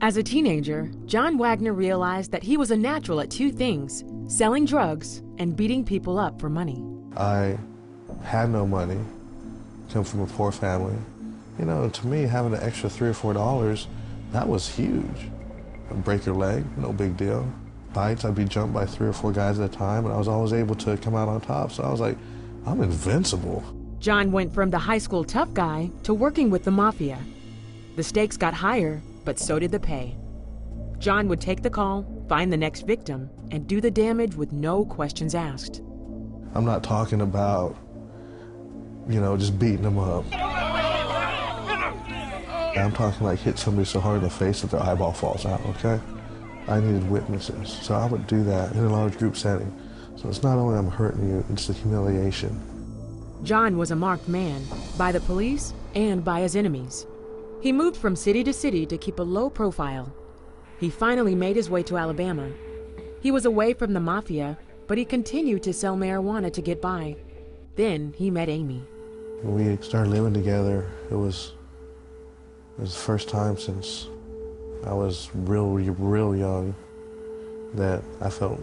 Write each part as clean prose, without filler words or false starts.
As a teenager, John Wagner realized that he was a natural at two things: selling drugs and beating people up for money. I had no money, come from a poor family. You know, to me, having an extra $3 or $4, that was huge. I'd break your leg, no big deal. Fights, I'd be jumped by 3 or 4 guys at a time, and I was always able to come out on top. So I was like, I'm invincible. John went from the high school tough guy to working with the mafia. The stakes got higher, but so did the pay. John would take the call, find the next victim, and do the damage with no questions asked. I'm not talking about, you know, just beating them up. I'm talking like hit somebody so hard in the face that their eyeball falls out, okay? I needed witnesses, so I would do that in a large group setting. So it's not only I'm hurting you, it's the humiliation. John was a marked man, by the police and by his enemies. He moved from city to city to keep a low profile. He finally made his way to Alabama. He was away from the mafia, but he continued to sell marijuana to get by. Then he met Amy. When we started living together, it was the first time since I was real young that I felt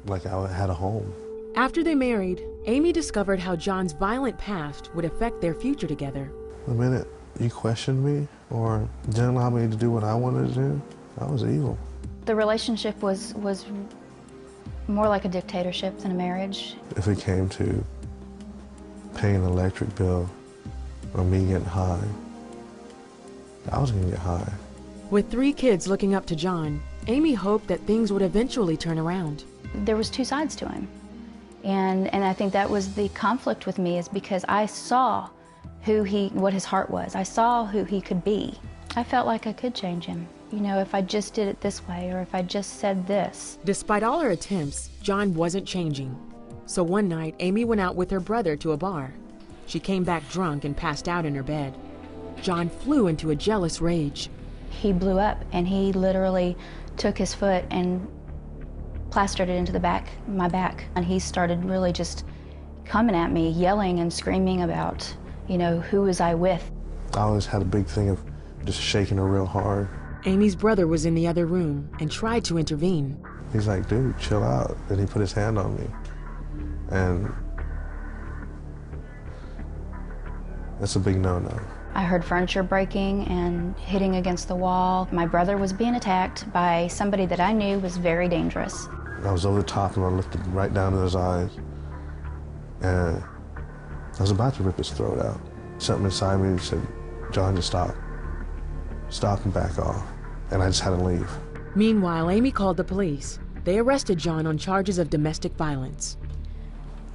like I had a home. After they married, Amy discovered how John's violent past would affect their future together. The minute you questioned me or didn't allow me to do what I wanted to do, I was evil. The relationship was more like a dictatorship than a marriage. If it came to paying an electric bill or me getting high, I was gonna get high. With 3 kids looking up to John, Amy hoped that things would eventually turn around. There was 2 sides to him. And I think that was the conflict with me, is because I saw what his heart was. I saw who he could be. I felt like I could change him. You know, if I just did it this way, or if I just said this. Despite all her attempts, John wasn't changing. So one night, Amy went out with her brother to a bar. She came back drunk and passed out in her bed. John flew into a jealous rage. He blew up, and he literally took his foot and plastered it into my back. And he started really just coming at me, yelling and screaming about, you know, who was I with? I always had a big thing of just shaking her real hard. Amy's brother was in the other room and tried to intervene. He's like, dude, chill out. Then he put his hand on me. And that's a big no-no. I heard furniture breaking and hitting against the wall. My brother was being attacked by somebody that I knew was very dangerous. I was over the top and I looked right down in his eyes. And I was about to rip his throat out. Something inside me said, John, just stop. Stop and back off. And I just had to leave. Meanwhile, Amy called the police. They arrested John on charges of domestic violence.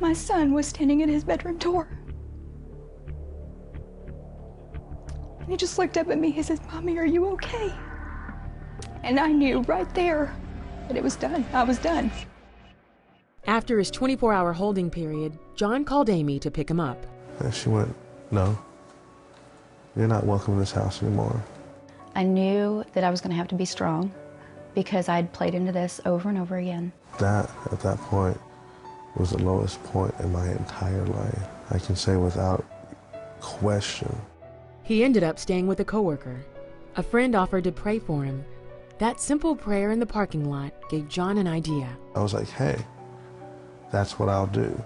My son was standing at his bedroom door. And he just looked up at me. He says, Mommy, are you okay? And I knew right there that it was done. I was done. After his 24-hour holding period, John called Amy to pick him up. And she went, no, you're not welcome in this house anymore. I knew that I was going to have to be strong because I'd played into this over and over again. That, at that point, was the lowest point in my entire life. I can say without question. He ended up staying with a coworker. A friend offered to pray for him. That simple prayer in the parking lot gave John an idea. I was like, hey, that's what I'll do.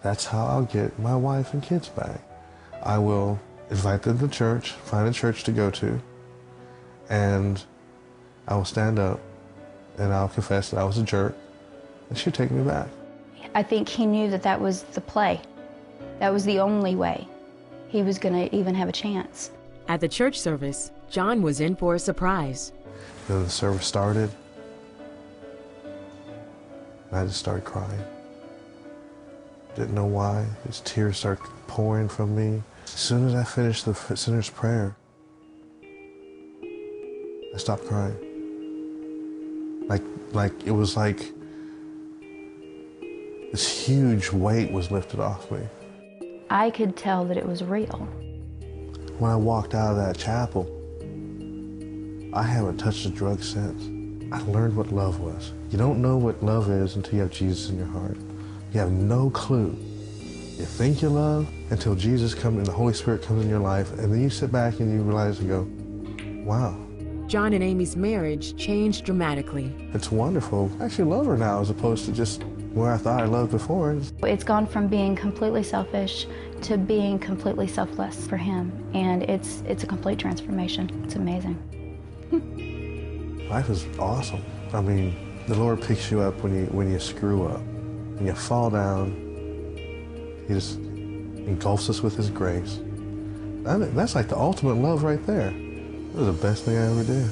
That's how I'll get my wife and kids back. I will invite them to church, find a church to go to, and I will stand up and I'll confess that I was a jerk, and she'll take me back. I think he knew that that was the play. That was the only way he was going to even have a chance. At the church service, John was in for a surprise. Then the service started, and I just started crying. Didn't know why. His tears started pouring from me. As soon as I finished the sinner's prayer, I stopped crying. Like it was like this huge weight was lifted off me. I could tell that it was real. When I walked out of that chapel, I haven't touched a drug since. I learned what love was. You don't know what love is until you have Jesus in your heart. You have no clue. You think you love until Jesus comes and the Holy Spirit comes in your life, and then you sit back and you realize and go, wow. John and Amy's marriage changed dramatically. It's wonderful. I actually love her now as opposed to just where I thought I loved before. It's gone from being completely selfish to being completely selfless for him, and it's a complete transformation. It's amazing. Life is awesome. I mean, the Lord picks you up when you screw up, when you fall down. He just engulfs us with His grace. That's like the ultimate love right there. It was the best thing I ever did.